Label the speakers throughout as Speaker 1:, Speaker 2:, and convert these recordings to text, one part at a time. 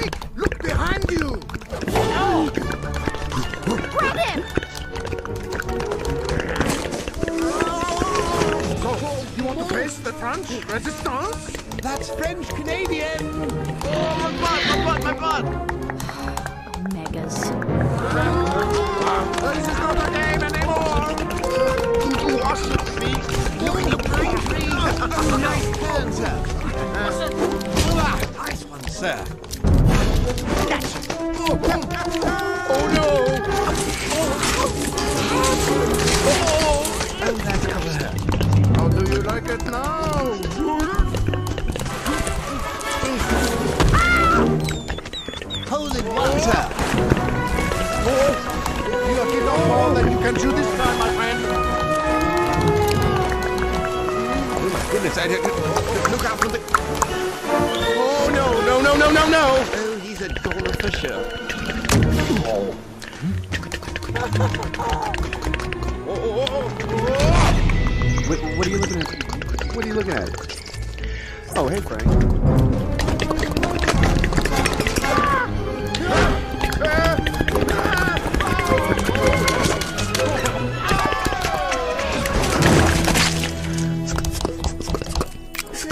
Speaker 1: Quick, look behind you!
Speaker 2: Grab him!
Speaker 1: So, you want to face the French resistance?
Speaker 3: That's French-Canadian!
Speaker 4: My butt!
Speaker 2: Megas.
Speaker 1: This is not a game anymore!
Speaker 4: Wash me!
Speaker 3: Look behind me! Nice turn, sir! Nice one, sir!
Speaker 1: Oh no!
Speaker 3: Oh, that's clever.
Speaker 1: How do you like it now?
Speaker 3: Hold in one, sir!
Speaker 1: You have hit off more than you can chew this time, my friend. Oh my goodness, look out for the... Oh no!
Speaker 3: Oh, he's a dollar for sure.
Speaker 1: What are you looking at? What are you looking at? Oh, hey, Frank.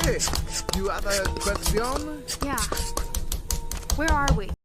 Speaker 1: Hey, you have a question?
Speaker 2: Yeah. Where are we?